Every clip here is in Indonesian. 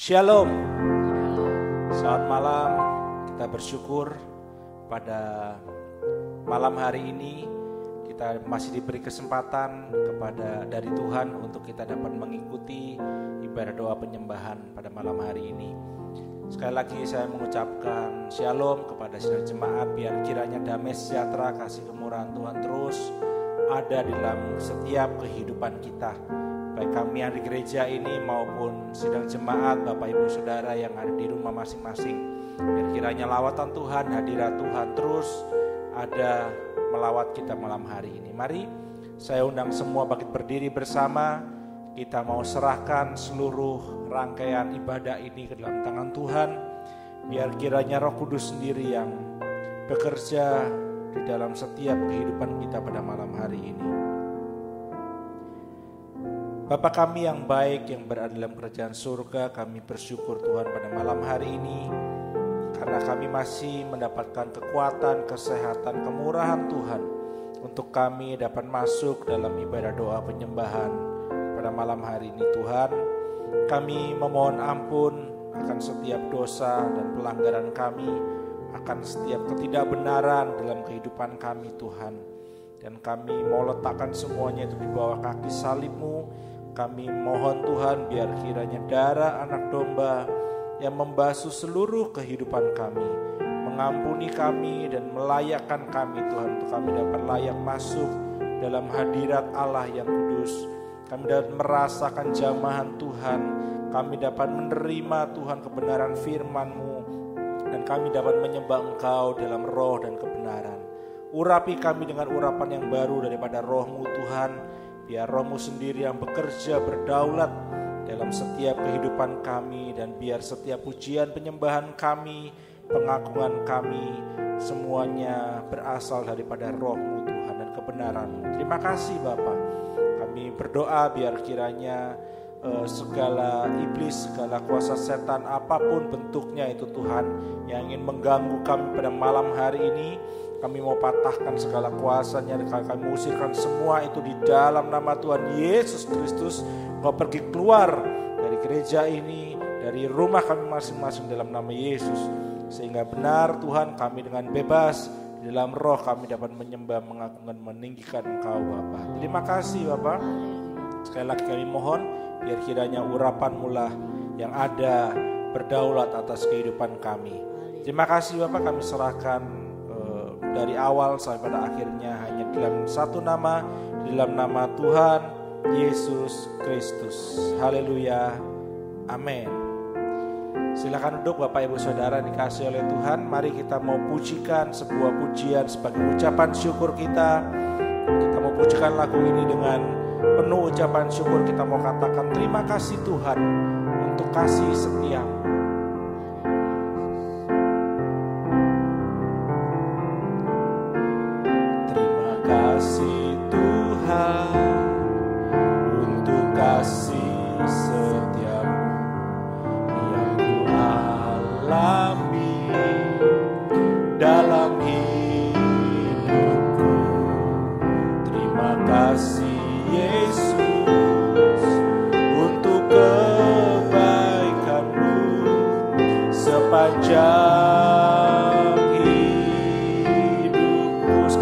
Shalom. Selamat malam. Kita bersyukur pada malam hari ini kita masih diberi kesempatan dari Tuhan untuk kita dapat mengikuti ibadah doa penyembahan pada malam hari ini. Sekali lagi saya mengucapkan shalom kepada sidang jemaat, biar kiranya damai sejahtera, kasih kemurahan Tuhan terus ada di dalam setiap kehidupan kita. Baik kami yang di gereja ini maupun sidang jemaat, Bapak Ibu Saudara yang ada di rumah masing-masing. Biar kiranya lawatan Tuhan, hadirat Tuhan terus ada melawat kita malam hari ini. Mari saya undang semua bangkit berdiri bersama. Kita mau serahkan seluruh rangkaian ibadah ini ke dalam tangan Tuhan. Biar kiranya Roh Kudus sendiri yang bekerja di dalam setiap kehidupan kita pada malam hari ini. Bapa kami yang baik yang berada dalam kerajaan surga, kami bersyukur Tuhan pada malam hari ini karena kami masih mendapatkan kekuatan, kesehatan, kemurahan Tuhan untuk kami dapat masuk dalam ibadah doa penyembahan pada malam hari ini. Tuhan, kami memohon ampun akan setiap dosa dan pelanggaran kami, akan setiap ketidakbenaran dalam kehidupan kami Tuhan. Dan kami mau letakkan semuanya itu di bawah kaki salib-Mu. Kami mohon Tuhan biar kiranya darah anak domba yang membasuh seluruh kehidupan kami, mengampuni kami dan melayakkan kami Tuhan, untuk kami dapat layak masuk dalam hadirat Allah yang kudus. Kami dapat merasakan jamahan Tuhan, kami dapat menerima Tuhan kebenaran firman-Mu, dan kami dapat menyembah Engkau dalam roh dan kebenaran. Urapi kami dengan urapan yang baru daripada Roh-Mu Tuhan. Biar Roh-Mu sendiri yang bekerja berdaulat dalam setiap kehidupan kami, dan biar setiap pujian penyembahan kami, pengagungan kami, semuanya berasal daripada Roh-Mu Tuhan dan kebenaran-Mu. Terima kasih Bapa. Kami berdoa biar kiranya segala iblis, segala kuasa setan apapun bentuknya itu Tuhan yang ingin mengganggu kami pada malam hari ini, kami mau patahkan segala kuasanya, kami usirkan semua itu di dalam nama Tuhan Yesus Kristus. Kau pergi keluar dari gereja ini, dari rumah kami masing-masing dalam nama Yesus. Sehingga benar Tuhan, kami dengan bebas di dalam roh kami dapat menyembah, mengagungkan, meninggikan Engkau Bapa. Terima kasih Bapa. Sekali lagi kami mohon biar kiranya urapan-Mu lah yang ada berdaulat atas kehidupan kami. Terima kasih Bapa, kami serahkan dari awal sampai pada akhirnya hanya dalam satu nama, di dalam nama Tuhan Yesus Kristus. Haleluya. Amin. Silakan duduk Bapak Ibu Saudara dikasih oleh Tuhan. Mari kita mau pujikan sebuah pujian sebagai ucapan syukur kita. Kita mau pujikan lagu ini dengan penuh ucapan syukur. Kita mau katakan terima kasih Tuhan untuk kasih setia-Mu.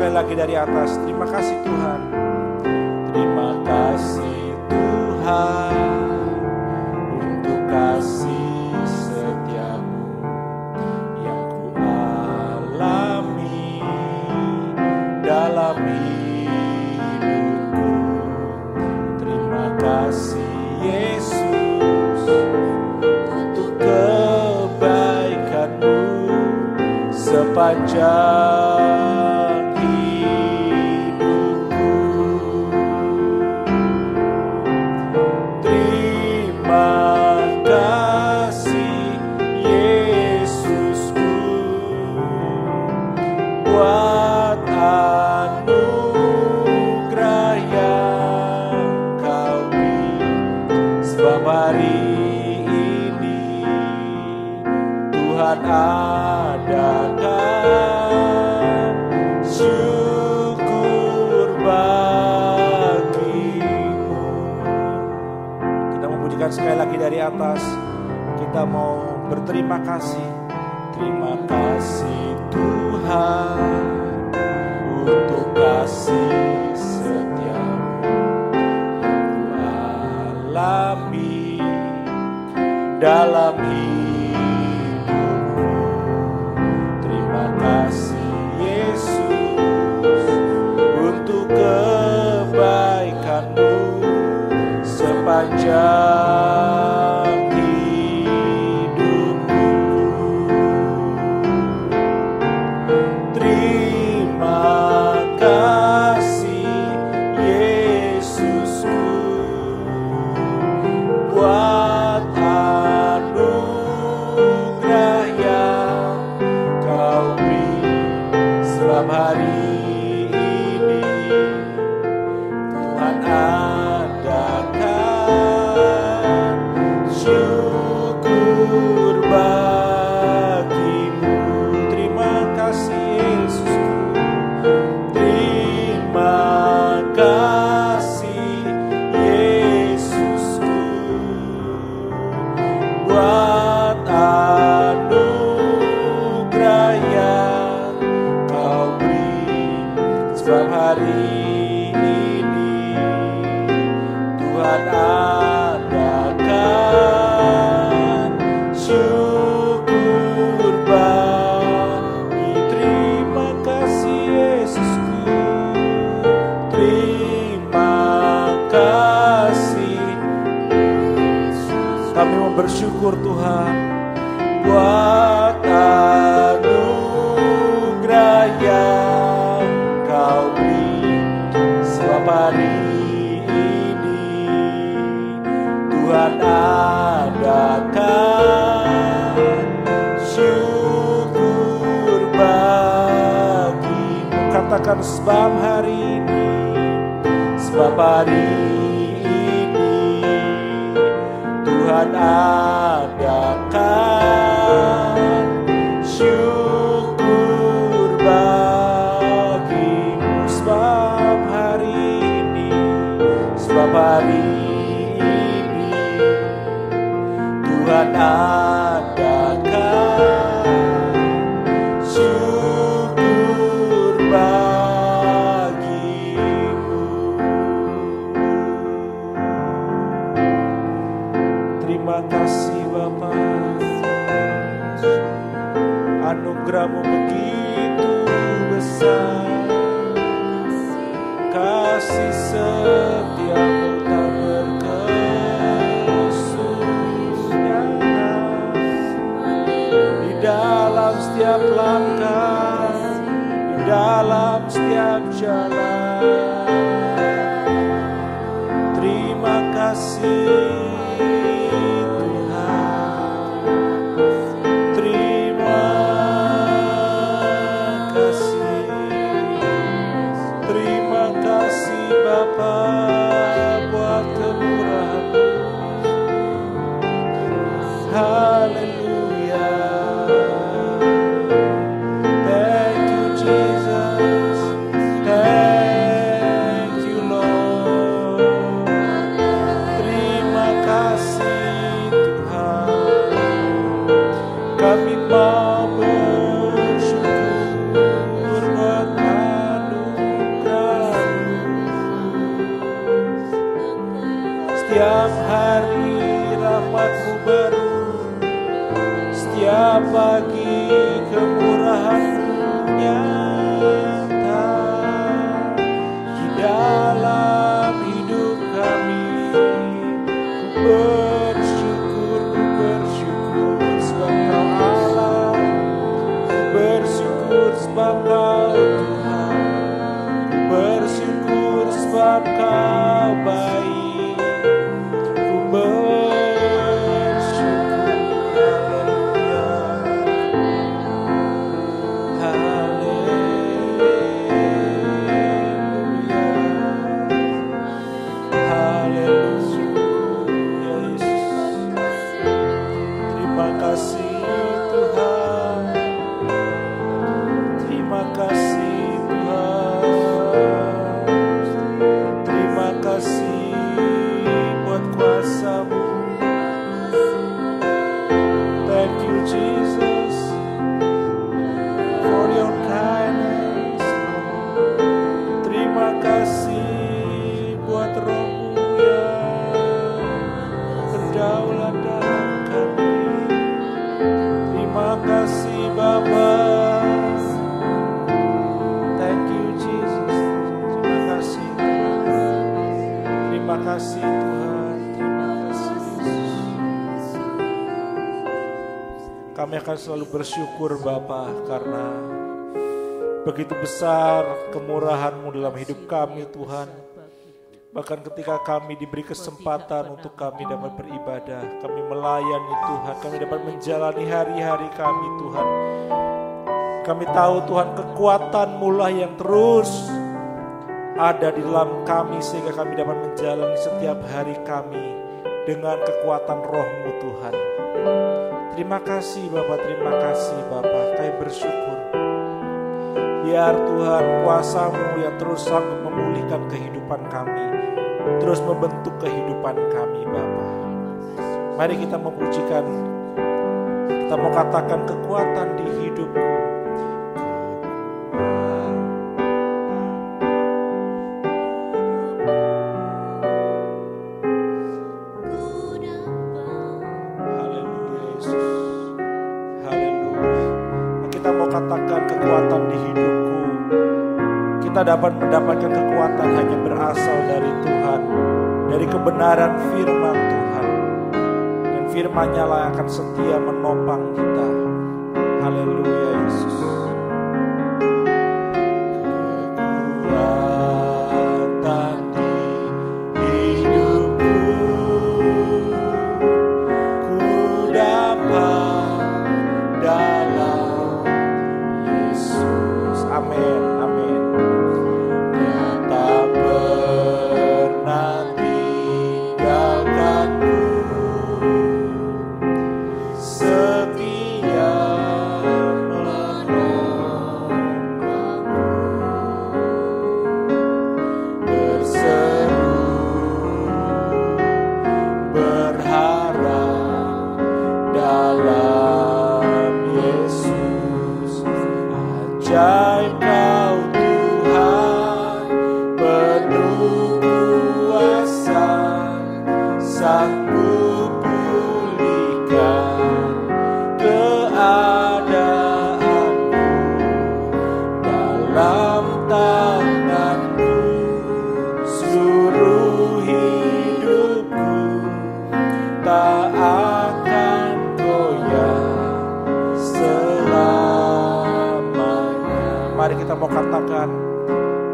Lagi dari atas, terima kasih Tuhan. Terima kasih Tuhan untuk kasih setia-Mu yang ku alami dalam hidupku. Terima kasih Yesus untuk kebaikan-Mu sepanjang adakan syukur bagimu. Kita memujikan sekali lagi dari atas. Kita mau berterima kasih. Terima kasih Tuhan untuk kasih setiamu yang alami dalam hidupku. Terima kasih Yesus untuk kebaikan-Mu sepanjang hidupku. Terima kasih Yesusku buat anugerah yang Kau beri setiap hari ini. Tuhan adakan syukur bagimu. Terima kasih Yesusku. Terima kasih Yesusku buat anugerah yang Kau beri setiap hari ini. Tuhan adakan syukur bagi. Terima kasih Yesusku. Terima kasih. Kami mau bersyukur Tuhan buat anugerah yang Kau beri setiap hari ini. Tuhan adakan syukur bagimu. Katakan sebab hari ini, sebab hari ini Tuhan adakan syukur bagimu. Sebab hari ini, sebab hari ini Tuhan adakan syukur bagimu. Terima kasih Bapa, anugerah-Mu begitu besar, kasih setia-Mu tak berkesudahan. Di dalam setiap langkah, di dalam setiap jalan. Terima kasih buat kemurahan-Mu. Haleluya. Thank you Jesus. Thank you Lord. Terima kasih Tuhan. Kami mau bersyukur buat setiap hari rahmat-Mu baru, setiap pagi kemurahan-Mu nyata di dalam hidup kami. Ku bersyukur sebab Kau Allah, ku bersyukur sebab Kau Tuhan, ku bersyukur sebab Kau baik. Kami akan selalu bersyukur Bapa, karena begitu besar kemurahan-Mu dalam hidup kami Tuhan. Bahkan ketika kami diberi kesempatan untuk kami dapat beribadah, kami melayani Tuhan, kami dapat menjalani hari-hari kami Tuhan. Kami tahu Tuhan, kekuatan-Mu lah yang terus ada di dalam kami, sehingga kami dapat menjalani setiap hari kami dengan kekuatan Roh-Mu Tuhan. Terima kasih Bapa, terima kasih Bapa. Kami bersyukur. Biar Tuhan kuasa-Mu yang terus sanggup memulihkan kehidupan kami, terus membentuk kehidupan kami Bapa. Mari kita memujikan, kita mau katakan kekuatan di hidupku. Haleluya Yesus, haleluya. Kita mau katakan kekuatan di hidupku. Kita dapat mendapatkan kekuatan hanya berasal dari Tuhan, dari kebenaran firman Tuhan. Dan firman-Nya lah yang akan setia menopang kita. Haleluya Yesus. Kekuatan di hidupku, ku dapat dalam Yesus. Amin, amin. Tak pernah tinggalkanku, setia menolongku, berseru berharap dalam Yesus. Ajaib Kau Tuhan, penuh kuasa, sanggup pulihkan keadaanku. Dalam tangan-Mu seluruh hidupku, tak akan goyah selamanya. Mari kita mau katakan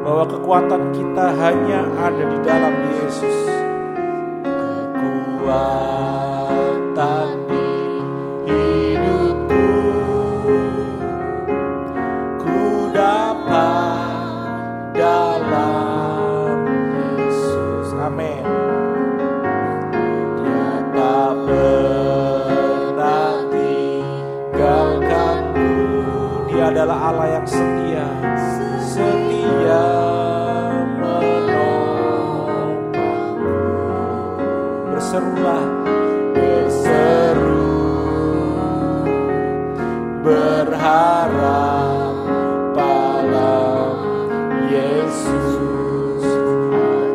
bahwa kekuatan kita hanya ada di dalam Yesus. Kekuatan di hidupku, ku dapat dalam Yesus. Amin. Dia tak pernah tinggalkanku. Dia adalah Allah yang setia, setia menopangku. Berserulah, berseru berharap pada Yesus.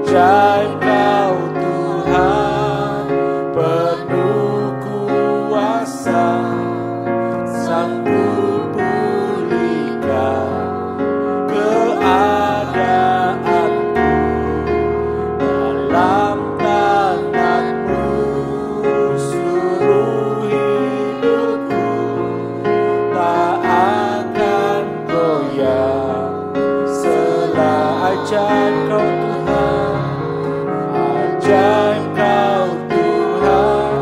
Ajaib Kau Tuhan, penuh kuasa, sanggup pulihkan keadaanku. Dalam tangan-Mu seluruh hidupku, tak akan goyah selamanya. Ajaib Kau Tuhan, ajaib Kau Tuhan.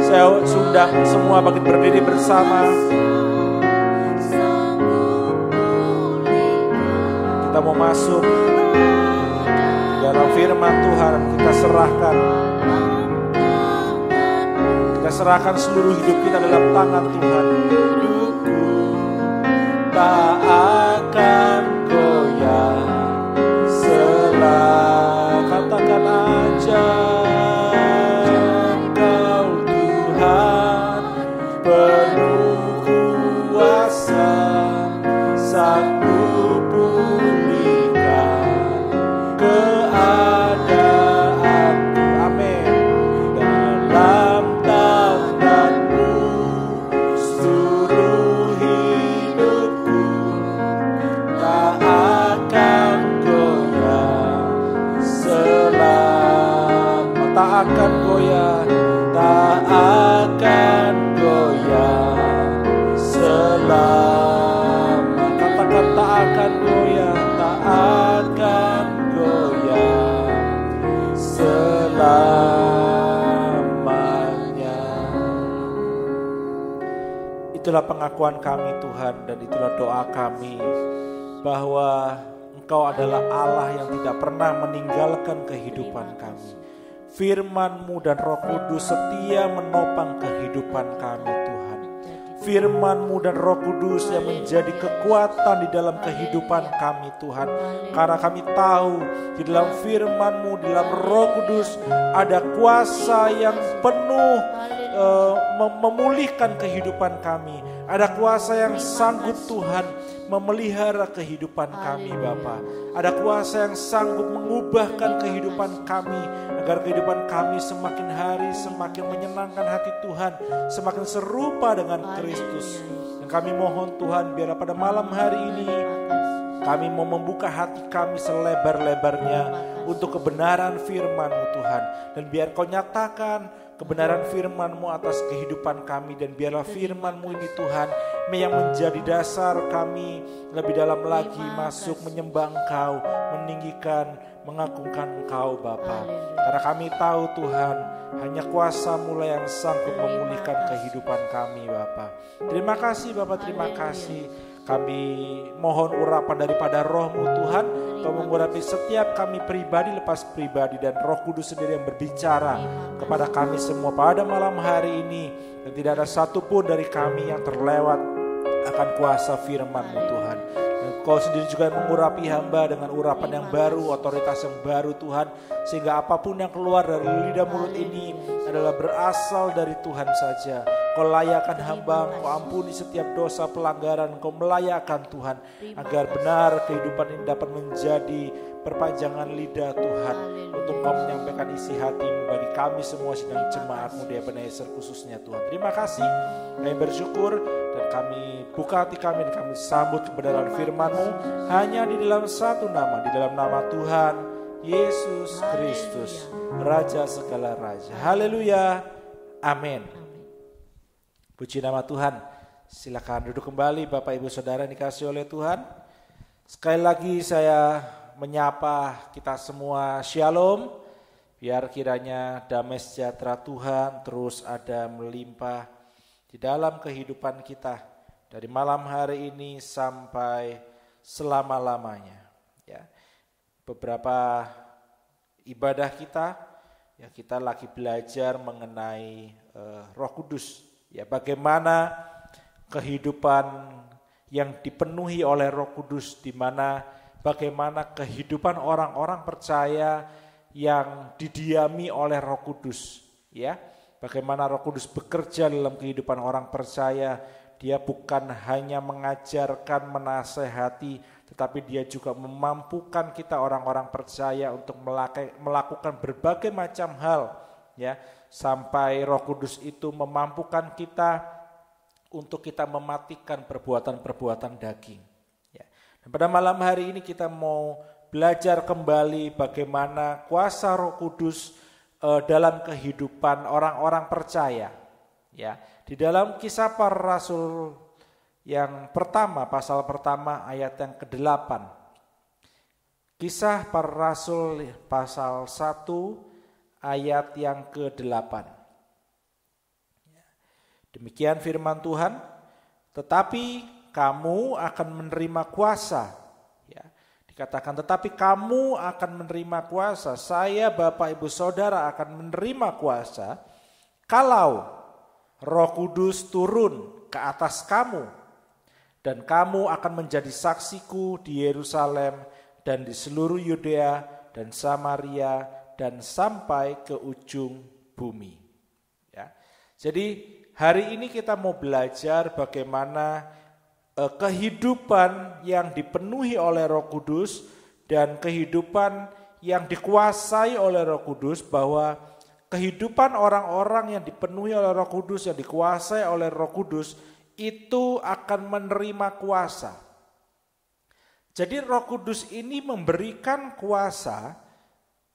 Saya undang semua bangkit berdiri bersama. Kita mau masuk dalam firman Tuhan. Kita serahkan seluruh hidup kita dalam tangan Tuhan. Hidupku tak akan goyah katakan ajaib Kau Tuhan, penuh kuasa, sanggup pulihkan keadaanku. Amin. Dalam tangan-Mu seluruh hidupku, Itulah pengakuan kami Tuhan, dan itulah doa kami bahwa Engkau adalah Allah yang tidak pernah meninggalkan kehidupan kami. Firman-Mu dan Roh Kudus setia menopang kehidupan kami Tuhan. Firman-Mu dan Roh Kudus yang menjadi kekuatan di dalam kehidupan kami Tuhan. Karena kami tahu di dalam Firman-Mu, di dalam Roh Kudus ada kuasa yang penuh memulihkan kehidupan kami. Ada kuasa yang sanggup Tuhan memelihara kehidupan kami Bapa. Ada kuasa yang sanggup mengubahkan kehidupan kami, agar kehidupan kami semakin hari semakin menyenangkan hati Tuhan, semakin serupa dengan Kristus. Dan kami mohon Tuhan, biarlah pada malam hari ini kami mau membuka hati kami selebar-lebarnya untuk kebenaran firman-Mu Tuhan. Dan biar Kau nyatakan kebenaran firman-Mu atas kehidupan kami. Dan biarlah firman-Mu ini Tuhan yang menjadi dasar kami lebih dalam lagi masuk menyembah Engkau, meninggikan, mengagungkan Engkau Bapa. Karena kami tahu Tuhan, hanya kuasa-Mu yang sanggup memulihkan kehidupan kami Bapa. Terima kasih Bapa, terima kasih. Kami mohon urapan daripada Roh-Mu Tuhan, Kau mengurapi setiap kami pribadi lepas pribadi, dan Roh Kudus sendiri yang berbicara kepada kami semua pada malam hari ini. Dan tidak ada satupun dari kami yang terlewat akan kuasa firman-Mu Tuhan. Dan Kau sendiri juga mengurapi hamba dengan urapan yang baru, otoritas yang baru Tuhan, sehingga apapun yang keluar dari lidah mulut ini adalah berasal dari Tuhan saja. Kau layakkan hamba, Kau ampuni setiap dosa pelanggaran, Kau melayakkan Tuhan, agar benar kehidupan ini dapat menjadi perpanjangan lidah Tuhan, untuk Kau menyampaikan isi hati-Mu bagi kami semua sidang jemaat-Mu di Ebenezer khususnya Tuhan. Terima kasih, kami bersyukur, dan kami buka hati kami dan kami sambut kebenaran firman-Mu hanya di dalam satu nama, di dalam nama Tuhan Yesus Kristus, Raja segala Raja. Haleluya, amin. Puji nama Tuhan. Silakan duduk kembali Bapak Ibu Saudara yang dikasihi oleh Tuhan. Sekali lagi saya menyapa kita semua shalom. Biar kiranya damai sejahtera Tuhan terus ada melimpah di dalam kehidupan kita dari malam hari ini sampai selama-lamanya. Ya. Beberapa ibadah kita, ya kita lagi belajar mengenai Roh Kudus. Ya, bagaimana kehidupan yang dipenuhi oleh Roh Kudus, di mana bagaimana kehidupan orang-orang percaya yang didiami oleh Roh Kudus, ya. Bagaimana Roh Kudus bekerja dalam kehidupan orang percaya. Dia bukan hanya mengajarkan, menasehati, tetapi dia juga memampukan kita orang-orang percaya untuk melakukan berbagai macam hal, ya. Sampai Roh Kudus itu memampukan kita untuk kita mematikan perbuatan-perbuatan daging. Ya. Dan pada malam hari ini kita mau belajar kembali bagaimana kuasa Roh Kudus dalam kehidupan orang-orang percaya. Ya. Di dalam Kisah Para Rasul yang pertama, pasal pertama ayat yang ke-8. Kisah Para Rasul pasal 1 ayat yang ke-8. Demikian firman Tuhan, tetapi kamu akan menerima kuasa. Ya, dikatakan tetapi kamu akan menerima kuasa. Saya Bapak Ibu Saudara akan menerima kuasa kalau Roh Kudus turun ke atas kamu, dan kamu akan menjadi saksiku di Yerusalem dan di seluruh Yudea dan Samaria dan sampai ke ujung bumi. Ya. Jadi hari ini kita mau belajar bagaimana kehidupan yang dipenuhi oleh Roh Kudus dan kehidupan yang dikuasai oleh Roh Kudus, bahwa kehidupan orang-orang yang dipenuhi oleh Roh Kudus, yang dikuasai oleh Roh Kudus, itu akan menerima kuasa. Jadi Roh Kudus ini memberikan kuasa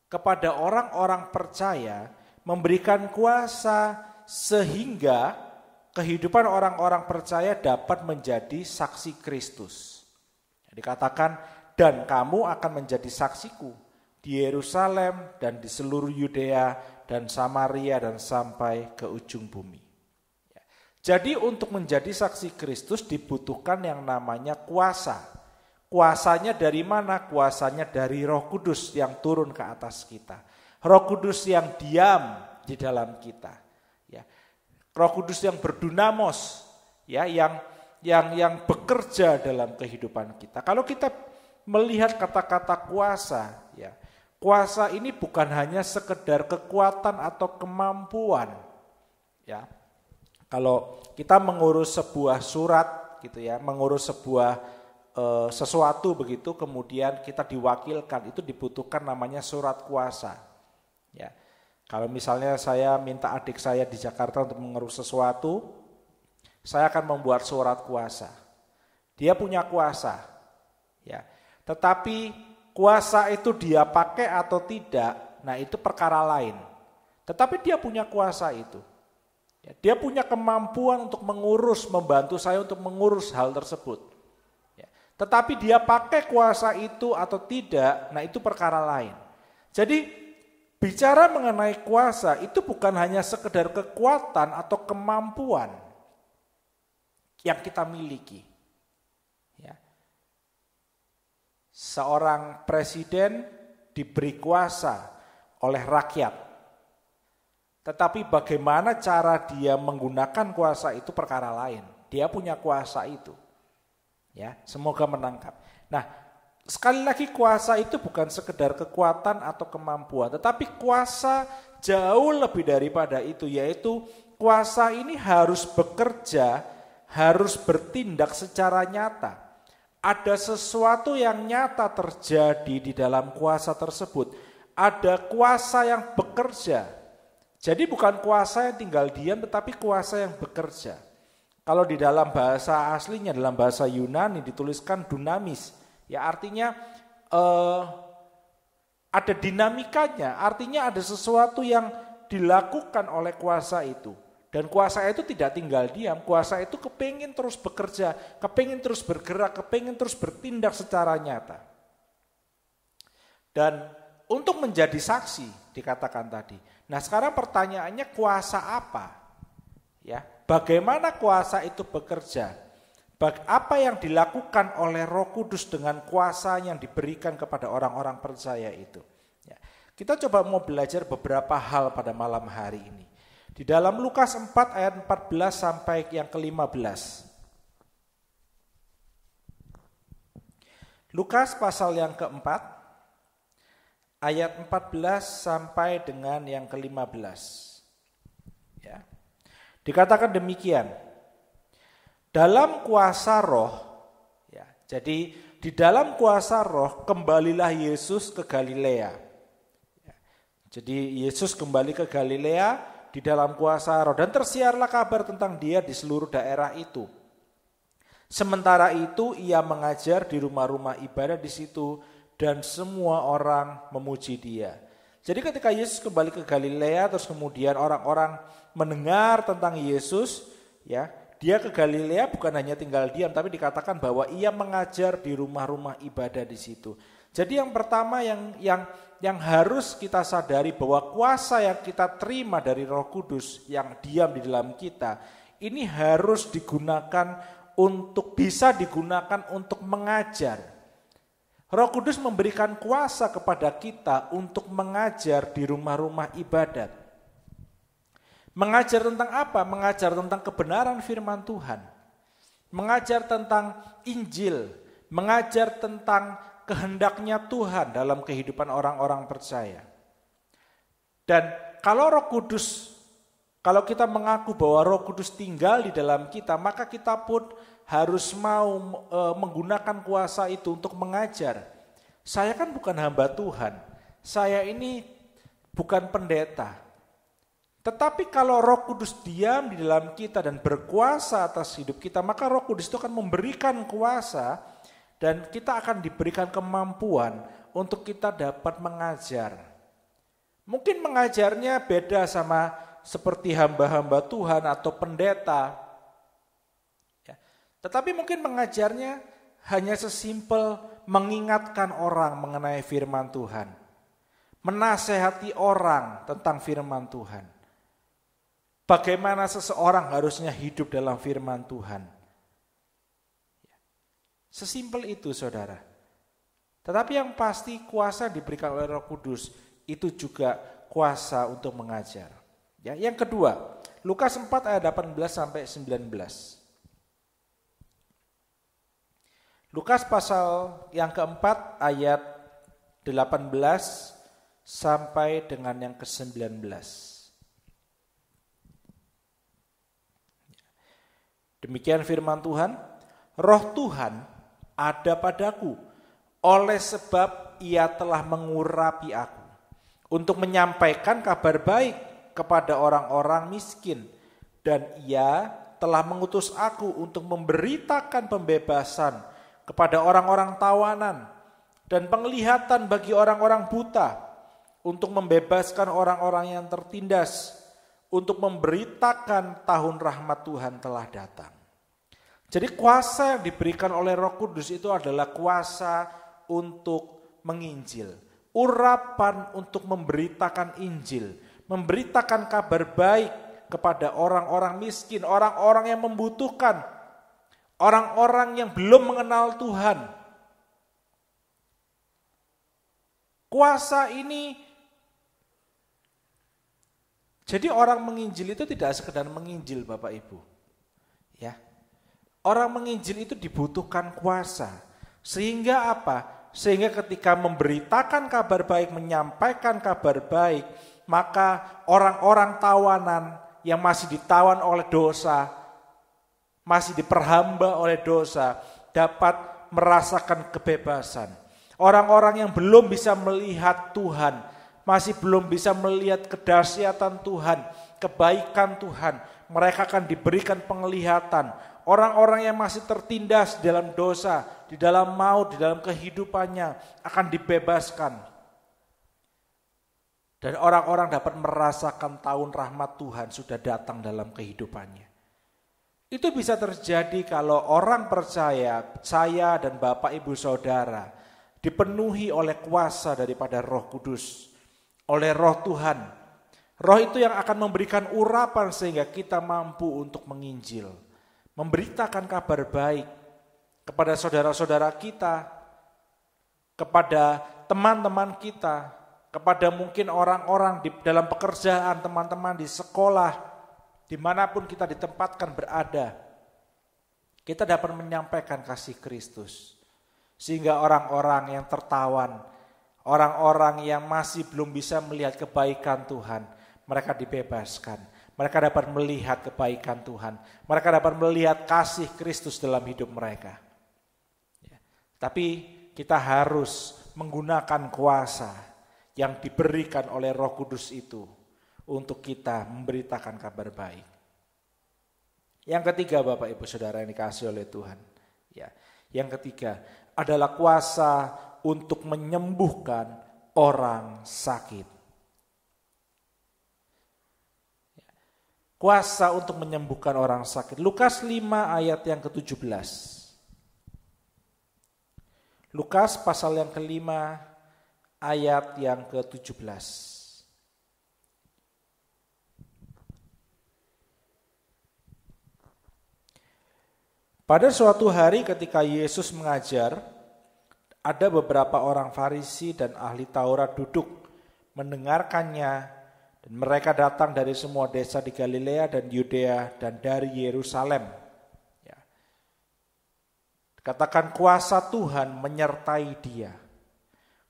kepada orang-orang percaya, memberikan kuasa sehingga kehidupan orang-orang percaya dapat menjadi saksi Kristus. Dikatakan, dan kamu akan menjadi saksiku di Yerusalem dan di seluruh Yudea dan Samaria dan sampai ke ujung bumi. Jadi untuk menjadi saksi Kristus dibutuhkan yang namanya kuasa. Kuasanya dari mana? Kuasanya dari Roh Kudus yang turun ke atas kita. Roh Kudus yang diam di dalam kita. Ya. Roh Kudus yang berdunamos, ya, yang bekerja dalam kehidupan kita. Kalau kita melihat kata-kata kuasa, ya, kuasa ini bukan hanya sekedar kekuatan atau kemampuan, ya. Kalau kita mengurus sebuah surat, gitu ya, mengurus sebuah sesuatu begitu, kemudian kita diwakilkan, itu dibutuhkan namanya surat kuasa. Ya, kalau misalnya saya minta adik saya di Jakarta untuk mengurus sesuatu, saya akan membuat surat kuasa. Dia punya kuasa, ya. Tetapi kuasa itu dia pakai atau tidak, nah itu perkara lain. Tetapi dia punya kuasa itu. Dia punya kemampuan untuk mengurus, membantu saya untuk mengurus hal tersebut. Tetapi dia pakai kuasa itu atau tidak, nah itu perkara lain. Jadi bicara mengenai kuasa itu bukan hanya sekedar kekuatan atau kemampuan yang kita miliki. Seorang presiden diberi kuasa oleh rakyat. Tetapi bagaimana cara dia menggunakan kuasa itu perkara lain. Dia punya kuasa itu. Ya, semoga menangkap. Nah, sekali lagi kuasa itu bukan sekedar kekuatan atau kemampuan, tetapi kuasa jauh lebih daripada itu, yaitu kuasa ini harus bekerja, harus bertindak secara nyata. Ada sesuatu yang nyata terjadi di dalam kuasa tersebut. Ada kuasa yang bekerja. Jadi bukan kuasa yang tinggal diam, tetapi kuasa yang bekerja. Kalau di dalam bahasa aslinya, dalam bahasa Yunani dituliskan dunamis. Ya artinya ada dinamikanya, artinya ada sesuatu yang dilakukan oleh kuasa itu. Dan kuasa itu tidak tinggal diam, kuasa itu kepingin terus bekerja, kepingin terus bergerak, kepingin terus bertindak secara nyata. Dan untuk menjadi saksi, dikatakan tadi. Nah sekarang pertanyaannya kuasa apa? Ya, bagaimana kuasa itu bekerja? Apa yang dilakukan oleh Roh Kudus dengan kuasa yang diberikan kepada orang-orang percaya itu? Ya, kita coba mau belajar beberapa hal pada malam hari ini. Di dalam Lukas 4 ayat 14 sampai yang ke-15. Lukas pasal yang keempat, ayat 14 sampai dengan yang ke-15. Ya. Dikatakan demikian. Dalam kuasa Roh, ya, jadi di dalam kuasa Roh kembalilah Yesus ke Galilea. Ya, jadi Yesus kembali ke Galilea di dalam kuasa Roh dan tersiarlah kabar tentang dia di seluruh daerah itu. Sementara itu ia mengajar di rumah-rumah ibadah di situ dan semua orang memuji dia. Jadi ketika Yesus kembali ke Galilea, terus kemudian orang-orang mendengar tentang Yesus, ya, dia ke Galilea bukan hanya tinggal diam, tapi dikatakan bahwa ia mengajar di rumah-rumah ibadah di situ. Jadi yang pertama yang harus kita sadari bahwa kuasa yang kita terima dari Roh Kudus yang diam di dalam kita, ini harus bisa digunakan untuk mengajar. Roh Kudus memberikan kuasa kepada kita untuk mengajar di rumah-rumah ibadat. Mengajar tentang apa? Mengajar tentang kebenaran firman Tuhan. Mengajar tentang Injil. Mengajar tentang kehendaknya Tuhan dalam kehidupan orang-orang percaya. Dan kalau kalau kita mengaku bahwa Roh Kudus tinggal di dalam kita, maka kita pun harus mau menggunakan kuasa itu untuk mengajar. Saya kan bukan hamba Tuhan, saya ini bukan pendeta. Tetapi kalau Roh Kudus diam di dalam kita dan berkuasa atas hidup kita, maka Roh Kudus itu akan memberikan kuasa dan kita akan diberikan kemampuan untuk kita dapat mengajar. Mungkin mengajarnya beda sama seperti hamba-hamba Tuhan atau pendeta. Tetapi mungkin mengajarnya hanya sesimpel mengingatkan orang mengenai firman Tuhan. Menasehati orang tentang firman Tuhan. bagaimana seseorang harusnya hidup dalam firman Tuhan. Sesimpel itu, saudara. Tetapi yang pasti kuasa diberikan oleh Roh Kudus itu juga kuasa untuk mengajar. Ya, yang kedua, Lukas 4 ayat 18 sampai 19. Lukas pasal yang keempat ayat 18 sampai dengan yang ke-19. Demikian firman Tuhan, Roh Tuhan ada padaku, oleh sebab Ia telah mengurapi aku, untuk menyampaikan kabar baik kepada orang-orang miskin, dan Ia telah mengutus aku untuk memberitakan pembebasan kepada orang-orang tawanan, dan penglihatan bagi orang-orang buta, untuk membebaskan orang-orang yang tertindas, untuk memberitakan tahun rahmat Tuhan telah datang. Jadi kuasa yang diberikan oleh Roh Kudus itu adalah kuasa untuk menginjil, urapan untuk memberitakan Injil, memberitakan kabar baik kepada orang-orang miskin, orang-orang yang membutuhkan, orang-orang yang belum mengenal Tuhan. Kuasa ini, jadi orang menginjil itu tidak sekedar menginjil, Bapak Ibu. Ya. Orang menginjil itu dibutuhkan kuasa. Sehingga apa? Sehingga ketika memberitakan kabar baik, menyampaikan kabar baik, maka orang-orang tawanan yang masih ditawan oleh dosa, masih diperhamba oleh dosa, dapat merasakan kebebasan. Orang-orang yang belum bisa melihat Tuhan, masih belum bisa melihat kedahsyatan Tuhan, kebaikan Tuhan, mereka akan diberikan penglihatan. Orang-orang yang masih tertindas di dalam dosa, di dalam maut, di dalam kehidupannya akan dibebaskan. Dan orang-orang dapat merasakan tahun rahmat Tuhan sudah datang dalam kehidupannya. Itu bisa terjadi kalau orang percaya, saya dan Bapak Ibu Saudara dipenuhi oleh kuasa daripada Roh Kudus, oleh Roh Tuhan. Roh itu yang akan memberikan urapan sehingga kita mampu untuk menginjil, memberitakan kabar baik kepada saudara-saudara kita, kepada teman-teman kita, kepada mungkin orang-orang di dalam pekerjaan, teman-teman di sekolah, dimanapun kita ditempatkan berada. Kita dapat menyampaikan kasih Kristus, sehingga orang-orang yang tertawan, orang-orang yang masih belum bisa melihat kebaikan Tuhan, mereka dibebaskan. Mereka dapat melihat kebaikan Tuhan. Mereka dapat melihat kasih Kristus dalam hidup mereka. Ya. Tapi kita harus menggunakan kuasa yang diberikan oleh Roh Kudus itu untuk kita memberitakan kabar baik. Yang ketiga, Bapak Ibu Saudara yang dikasihi oleh Tuhan. Ya. Yang ketiga adalah kuasa untuk menyembuhkan orang sakit. Kuasa untuk menyembuhkan orang sakit. Lukas 5 ayat yang ke-17. Lukas pasal yang ke-5 ayat yang ke-17. Pada suatu hari ketika Yesus mengajar, ada beberapa orang Farisi dan ahli Taurat duduk mendengarkannya. Dan mereka datang dari semua desa di Galilea dan Yudea dan dari Yerusalem. Ya. Katakan kuasa Tuhan menyertai dia.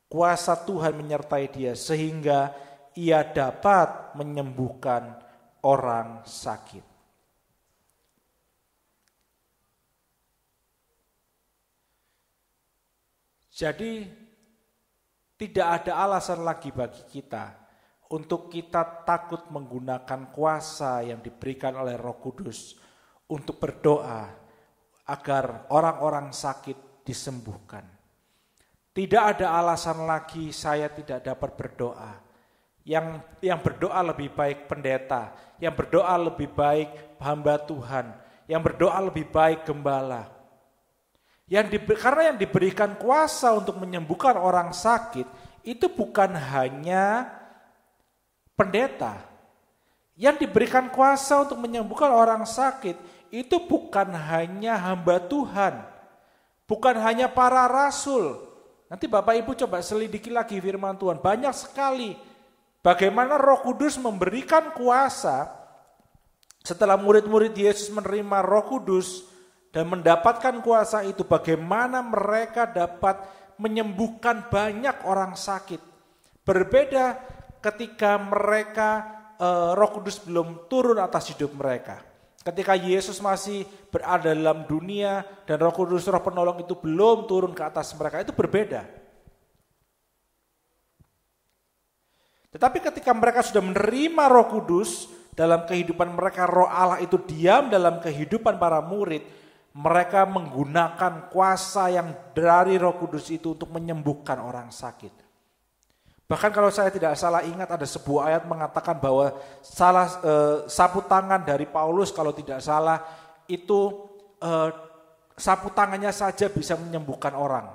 Kuasa Tuhan menyertai dia sehingga ia dapat menyembuhkan orang sakit. Jadi tidak ada alasan lagi bagi kita untuk kita takut menggunakan kuasa yang diberikan oleh Roh Kudus untuk berdoa agar orang-orang sakit disembuhkan. Tidak ada alasan lagi saya tidak dapat berdoa. Yang berdoa lebih baik pendeta, yang berdoa lebih baik hamba Tuhan, yang berdoa lebih baik gembala. Karena yang diberikan kuasa untuk menyembuhkan orang sakit itu bukan hanya pendeta. Yang diberikan kuasa untuk menyembuhkan orang sakit itu bukan hanya hamba Tuhan, bukan hanya para rasul. Nanti Bapak Ibu coba selidiki lagi firman Tuhan. Banyak sekali bagaimana Roh Kudus memberikan kuasa setelah murid-murid Yesus menerima Roh Kudus dan mendapatkan kuasa itu, bagaimana mereka dapat menyembuhkan banyak orang sakit. Berbeda ketika mereka Roh Kudus belum turun atas hidup mereka. Ketika Yesus masih berada dalam dunia dan Roh Kudus, Roh Penolong itu belum turun ke atas mereka, itu berbeda. Tetapi ketika mereka sudah menerima Roh Kudus dalam kehidupan mereka, Roh Allah itu diam dalam kehidupan para murid, mereka menggunakan kuasa yang dari Roh Kudus itu untuk menyembuhkan orang sakit. Bahkan kalau saya tidak salah ingat, ada sebuah ayat mengatakan bahwa sapu tangan dari Paulus kalau tidak salah itu sapu tangannya saja bisa menyembuhkan orang.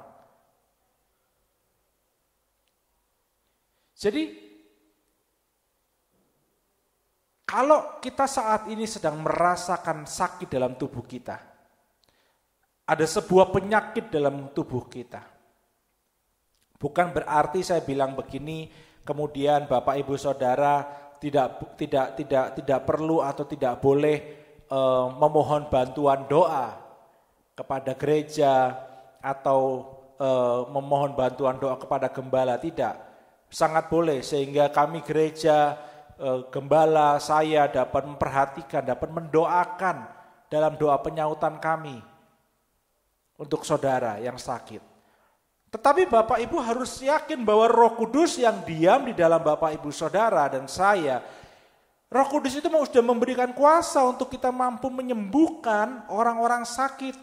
Jadi kalau kita saat ini sedang merasakan sakit dalam tubuh kita, ada sebuah penyakit dalam tubuh kita. Bukan berarti saya bilang begini, kemudian Bapak Ibu Saudara tidak perlu atau tidak boleh memohon bantuan doa kepada gereja atau memohon bantuan doa kepada gembala, tidak. Sangat boleh, sehingga kami gereja, gembala, saya dapat memperhatikan, dapat mendoakan dalam doa penyautan kami untuk saudara yang sakit. Tetapi Bapak Ibu harus yakin bahwa Roh Kudus yang diam di dalam Bapak Ibu Saudara dan saya, Roh Kudus itu sudah memberikan kuasa untuk kita mampu menyembuhkan orang-orang sakit.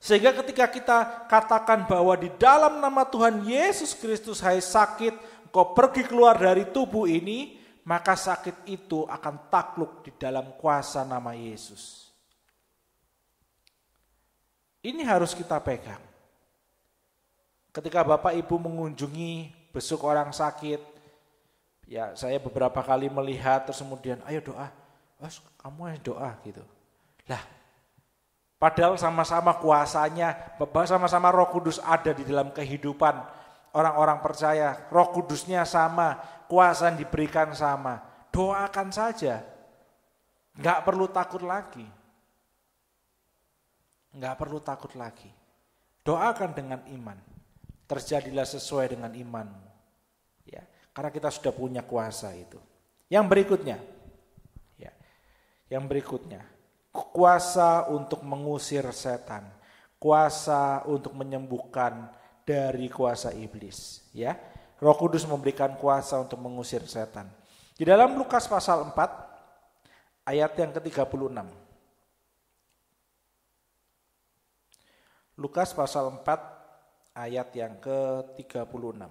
Sehingga ketika kita katakan bahwa di dalam nama Tuhan Yesus Kristus, hai sakit, engkau pergi keluar dari tubuh ini, maka sakit itu akan takluk di dalam kuasa nama Yesus. Ini harus kita pegang. Ketika Bapak Ibu mengunjungi, besuk orang sakit, ya saya beberapa kali melihat, terus kemudian ayo doa, kamu ayo doa gitu. Lah, padahal sama-sama kuasanya, sama-sama Roh Kudus ada di dalam kehidupan orang-orang percaya. Roh Kudusnya sama, kuasa yang diberikan sama. Doakan saja, nggak perlu takut lagi. Nggak perlu takut lagi. Doakan dengan iman. Terjadilah sesuai dengan imanmu. Ya, karena kita sudah punya kuasa itu. Yang berikutnya. Ya, yang berikutnya. Kuasa untuk mengusir setan. Kuasa untuk menyembuhkan dari kuasa iblis. Ya, Roh Kudus memberikan kuasa untuk mengusir setan. Di dalam Lukas pasal 4 ayat yang ke-36. Lukas pasal 4 ayat yang ke-36.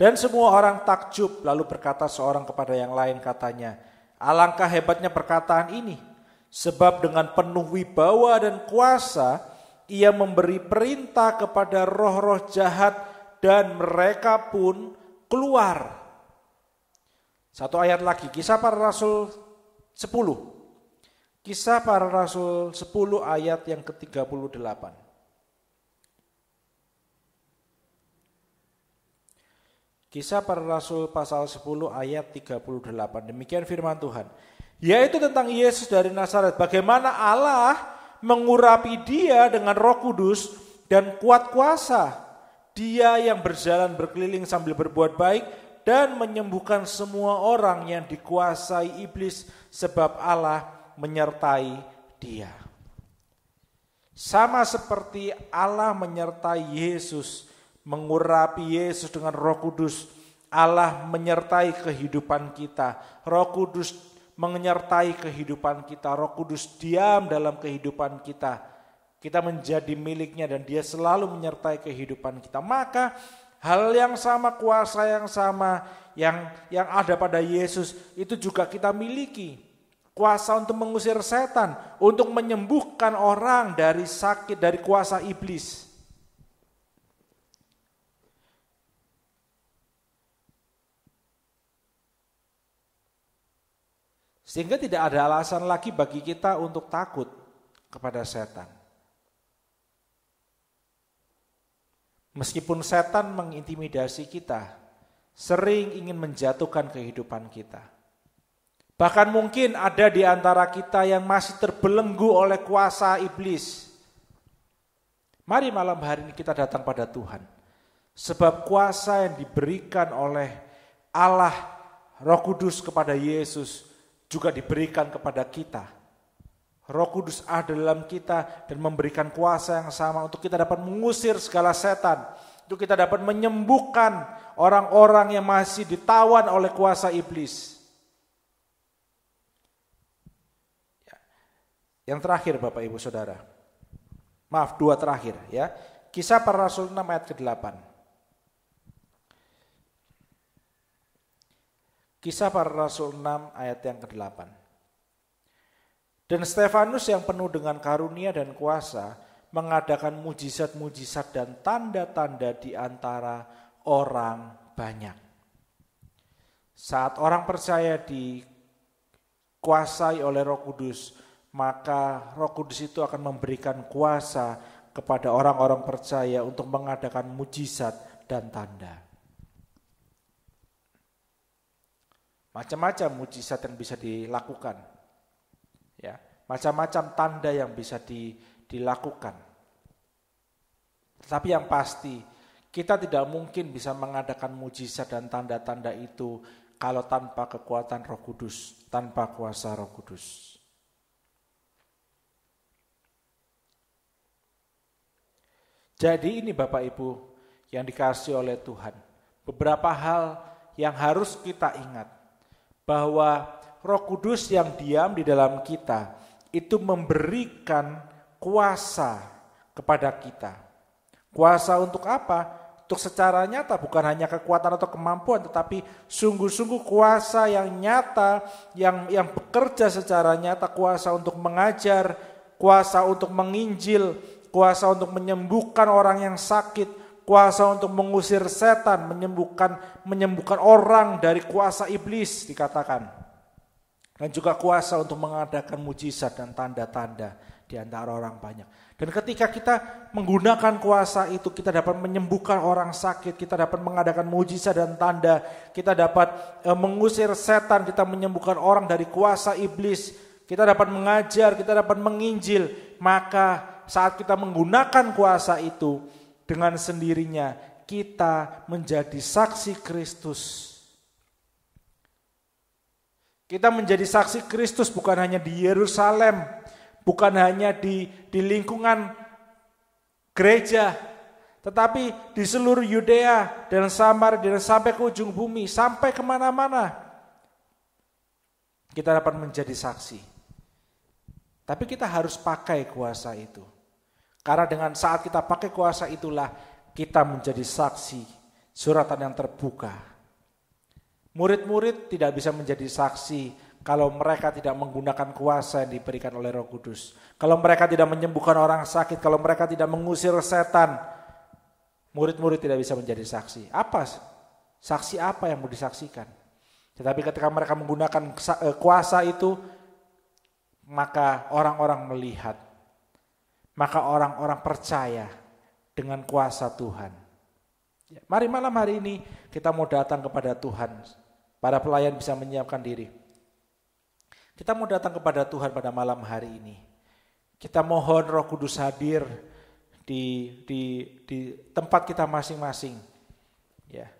Dan semua orang takjub, lalu berkata seorang kepada yang lain, katanya, alangkah hebatnya perkataan ini, sebab dengan penuh wibawa dan kuasa ia memberi perintah kepada roh-roh jahat dan mereka pun keluar. Satu ayat lagi, Kisah Para Rasul 10. Kisah Para Rasul 10 ayat yang ke-38. Kisah Para Rasul pasal 10 ayat 38. Demikian firman Tuhan. Yaitu tentang Yesus dari Nazaret. Bagaimana Allah mengurapi dia dengan Roh Kudus dan kuat kuasa. Dia yang berjalan berkeliling sambil berbuat baik dan menyembuhkan semua orang yang dikuasai iblis, sebab Allah menyertai dia. Sama seperti Allah menyertai Yesus, mengurapi Yesus dengan Roh Kudus, Allah menyertai kehidupan kita. Roh Kudus menyertai kehidupan kita. Roh Kudus diam dalam kehidupan kita. Kita menjadi miliknya dan dia selalu menyertai kehidupan kita. Maka hal yang sama, kuasa yang sama yang ada pada Yesus itu juga kita miliki. Kuasa untuk mengusir setan, untuk menyembuhkan orang dari sakit, dari kuasa iblis. Sehingga tidak ada alasan lagi bagi kita untuk takut kepada setan. Meskipun setan mengintimidasi kita, sering ingin menjatuhkan kehidupan kita. Bahkan mungkin ada di antara kita yang masih terbelenggu oleh kuasa iblis. Mari malam hari ini kita datang pada Tuhan. Sebab kuasa yang diberikan oleh Allah, Roh Kudus kepada Yesus juga diberikan kepada kita. Roh Kudus ada dalam kita dan memberikan kuasa yang sama untuk kita dapat mengusir segala setan. Untuk kita dapat menyembuhkan orang-orang yang masih ditawan oleh kuasa iblis. Yang terakhir Bapak Ibu Saudara. Maaf, 2 terakhir ya. Kisah Para Rasul 6 ayat ke-8. Kisah Para Rasul 6 ayat yang ke-8. Dan Stefanus yang penuh dengan karunia dan kuasa mengadakan mujizat-mujizat dan tanda-tanda di antara orang banyak. Saat orang percaya dikuasai oleh Roh Kudus, maka Roh Kudus itu akan memberikan kuasa kepada orang-orang percaya untuk mengadakan mujizat dan tanda. Macam-macam mujizat yang bisa dilakukan. Ya, macam-macam tanda yang bisa dilakukan. Tetapi yang pasti, kita tidak mungkin bisa mengadakan mujizat dan tanda-tanda itu kalau tanpa kekuatan Roh Kudus, tanpa kuasa Roh Kudus. Jadi ini Bapak Ibu yang dikasihi oleh Tuhan. Beberapa hal yang harus kita ingat. Bahwa Roh Kudus yang diam di dalam kita itu memberikan kuasa kepada kita. Kuasa untuk apa? Untuk secara nyata, bukan hanya kekuatan atau kemampuan, tetapi sungguh-sungguh kuasa yang nyata, yang bekerja secara nyata, kuasa untuk mengajar, kuasa untuk menginjil, kuasa untuk menyembuhkan orang yang sakit, kuasa untuk mengusir setan, menyembuhkan orang dari kuasa iblis dikatakan. Dan juga kuasa untuk mengadakan mujizat dan tanda-tanda di antara orang banyak. Dan ketika kita menggunakan kuasa itu, kita dapat menyembuhkan orang sakit, kita dapat mengadakan mujizat dan tanda, kita dapat mengusir setan, kita menyembuhkan orang dari kuasa iblis, kita dapat mengajar, kita dapat menginjil. Maka saat kita menggunakan kuasa itu, dengan sendirinya kita menjadi saksi Kristus. Kita menjadi saksi Kristus bukan hanya di Yerusalem, bukan hanya di lingkungan gereja, tetapi di seluruh Yudea dan Samaria dan sampai ke ujung bumi, sampai kemana-mana. Kita dapat menjadi saksi. Tapi kita harus pakai kuasa itu. Karena dengan saat kita pakai kuasa itulah kita menjadi saksi, suratan yang terbuka. Murid-murid tidak bisa menjadi saksi kalau mereka tidak menggunakan kuasa yang diberikan oleh Roh Kudus. Kalau mereka tidak menyembuhkan orang sakit, kalau mereka tidak mengusir setan, murid-murid tidak bisa menjadi saksi. Apa? Saksi apa yang mau disaksikan? Tetapi ketika mereka menggunakan kuasa itu, maka orang-orang melihat. Maka orang-orang percaya dengan kuasa Tuhan. Mari malam hari ini kita mau datang kepada Tuhan. Para pelayan bisa menyiapkan diri. Kita mau datang kepada Tuhan pada malam hari ini. Kita mohon Roh Kudus hadir di tempat kita masing-masing. Ya.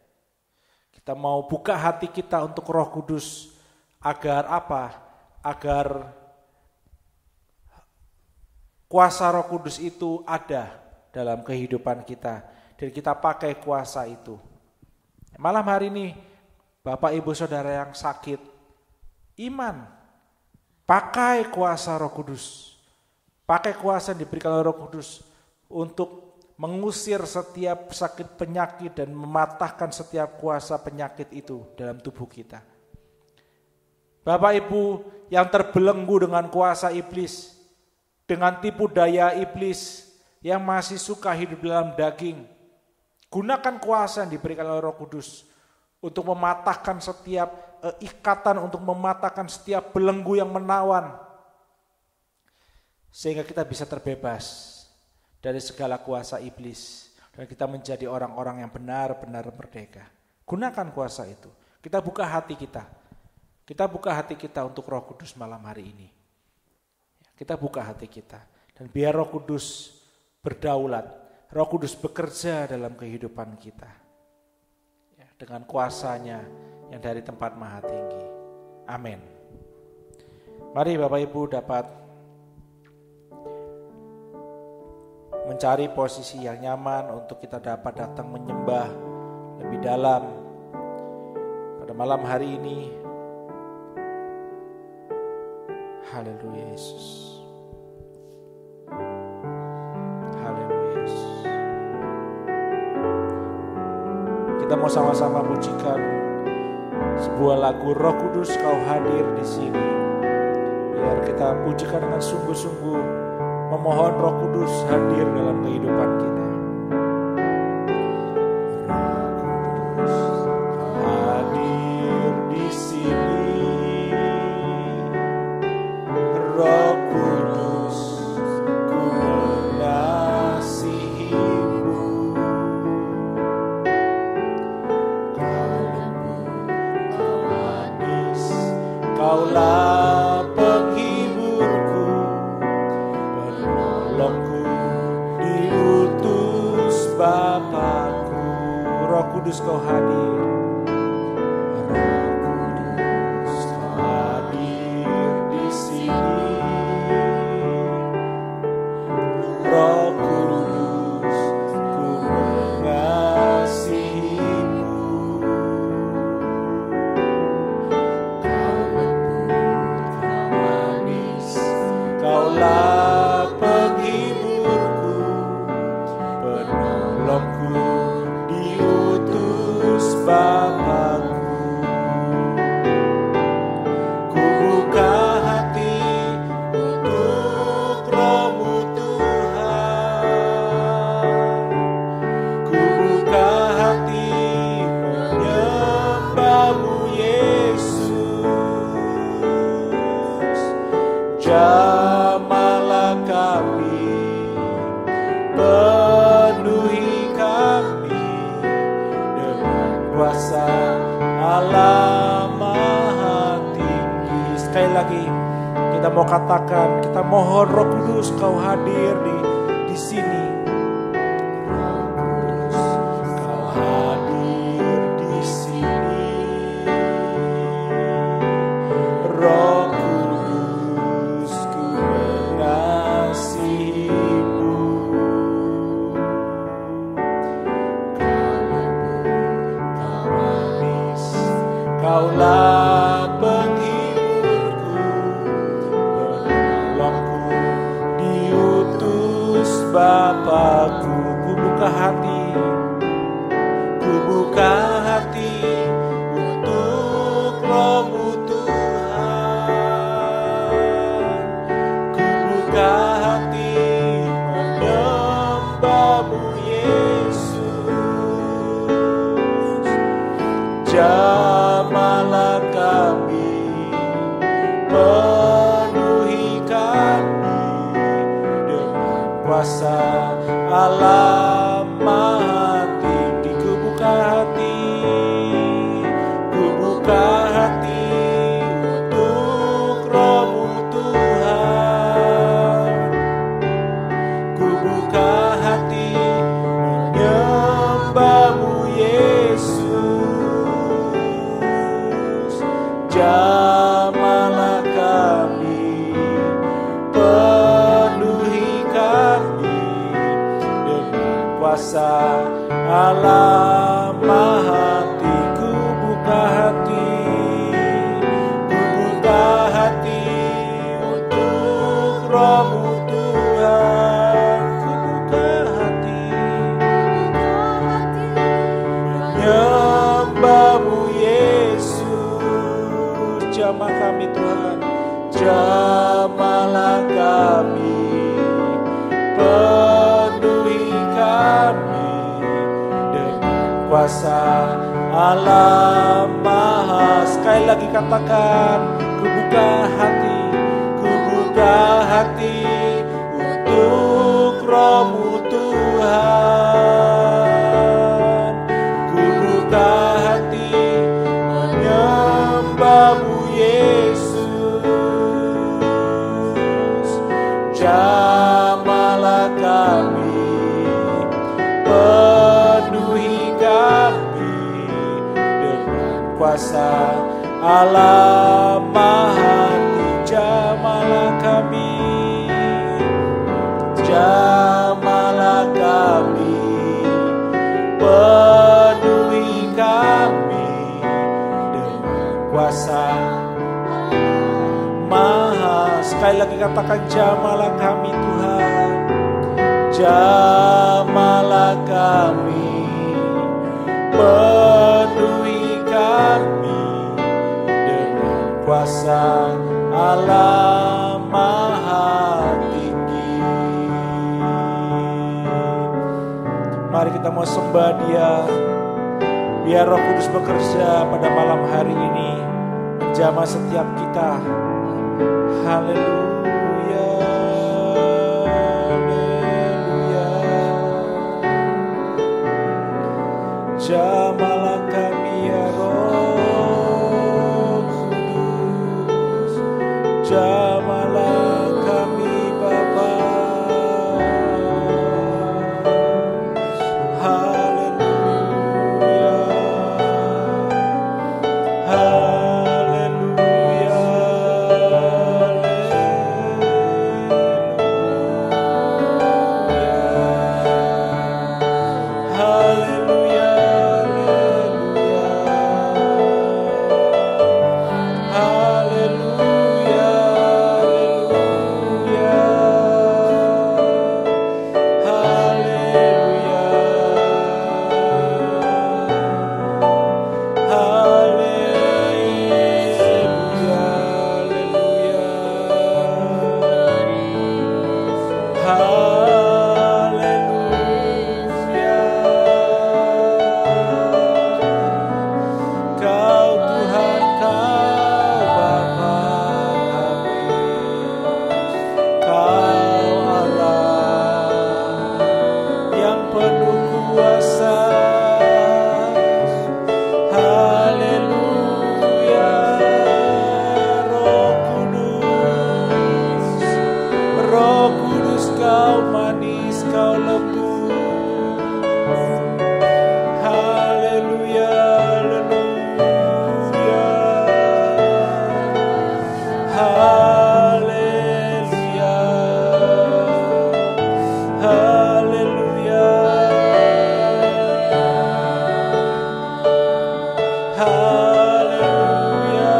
Kita mau buka hati kita untuk Roh Kudus agar apa? Agar kuasa Roh Kudus itu ada dalam kehidupan kita dan kita pakai kuasa itu. Malam hari ini Bapak Ibu Saudara yang sakit, iman, pakai kuasa Roh Kudus. Pakai kuasa yang diberikan oleh Roh Kudus untuk mengusir setiap sakit penyakit dan mematahkan setiap kuasa penyakit itu dalam tubuh kita. Bapak Ibu yang terbelenggu dengan kuasa iblis, dengan tipu daya iblis yang masih suka hidup dalam daging, gunakan kuasa yang diberikan oleh Roh Kudus untuk mematahkan setiap ikatan, untuk mematahkan setiap belenggu yang menawan, sehingga kita bisa terbebas dari segala kuasa iblis dan kita menjadi orang-orang yang benar-benar merdeka. Gunakan kuasa itu. Kita buka hati kita. Kita buka hati kita untuk Roh Kudus malam hari ini. Kita buka hati kita dan biar Roh Kudus berdaulat, Roh Kudus bekerja dalam kehidupan kita dengan kuasanya yang dari tempat maha tinggi. Amin. Mari Bapak Ibu dapat mencari posisi yang nyaman untuk kita dapat datang menyembah lebih dalam pada malam hari ini. Haleluya Yesus. Haleluya Yesus. Kita mau sama-sama pujikan sebuah lagu Roh Kudus Kau hadir di sini. Biar kita pujikan dengan sungguh-sungguh, memohon Roh Kudus hadir dalam kehidupan kita. Kaulah penghiburku, penolongku, diutus Bapakku. Roh Kudus Kau hadir. Roh Kudus Kau hadir di sini. Roh Kudus, ku mengasihimu. Kaulah penghiburku, penolongku, diutus Bapakku. Ku buka hati untuk Roh-Mu Tuhan. Ku buka hati menyembah-Mu Yesus. Jamahlah kami, penuhi kami dengan kuasa Allah Maha Tinggi. Sekali lagi kita mau katakan, kita mohon Roh Kudus Kau hadir di sini. Roh Kudus, Kau hadir di sini. Roh Kudus, ku mengasihimu. Kau manis, Kaulah penghiburku, penolongku, diutus Bapakku. Ku buka hati, Ku buka hati untuk Roh-Mu Tuhan. Ku buka hati menyembah-Mu Yesus. Jamahlah kami, penuhi kami dengan kuasa Allah Maha Tinggi. Ku buka hati, ku buka hati untuk Roh-Mu Tuhan. Ku buka hati menyembah-Mu Yesus. Jamahlah kami, penuhi kami dengan kuasa Allah Maha Tinggi. Ku buka hati, ku buka hati untuk Roh-Mu Tuhan. Ku buka hati menyembah-Mu Yesus. jamah kami Tuhan. Jamahlah kami, penuhi kami dengan kuasa Allah Maha. Sekali lagi katakan, ku buka hati untuk Roh-Mu Tuhan. Ku buka hati menyembah-Mu Yesus. Jamahlah kami, penuhi kami dengan kuasa Allah Maha. Jamahlah kami, jamahlah kami, penuhi kami dengan kuasa Maha. Sekali lagi katakan, jamahlah kami Tuhan, jamahlah kami, penuhi kami dengan kuasa Allah Maha Tinggi. Mari kita mau sembah Dia. Biar Roh Kudus bekerja pada malam hari ini, menjamah setiap kita. Haleluya, haleluya. Jamahlah kami ya Roh Kudus, jamahlah kami Bapa. Haleluya, haleluya, haleluya, haleluya, Kau Tuhan, Kau Bapa kami, Kau Allah yang penuh kuasa. Haleluya, Roh Kudus, Roh Kudus, Kau manis, Kau lembut. Haleluya, haleluya, haleluya, haleluya,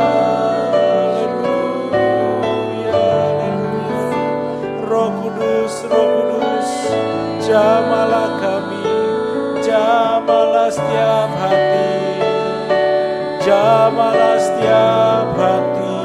haleluya, haleluya. Roh Kudus, Roh Kudus, jamahlah kami, jamahlah setiap hati, jamahlah setiap hati,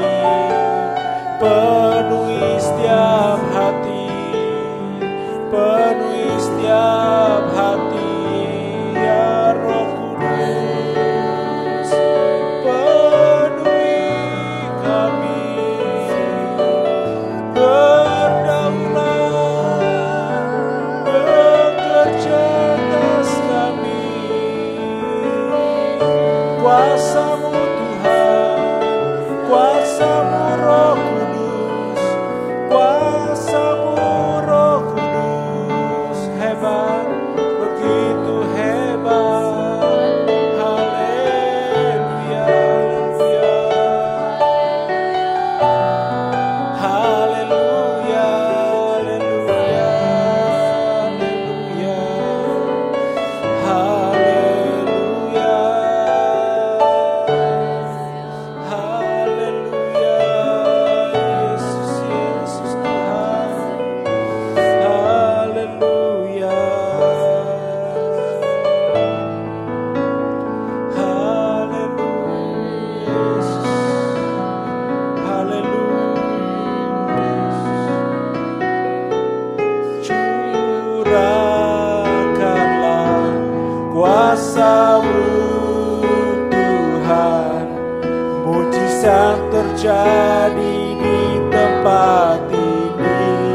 terjadi di tempat ini.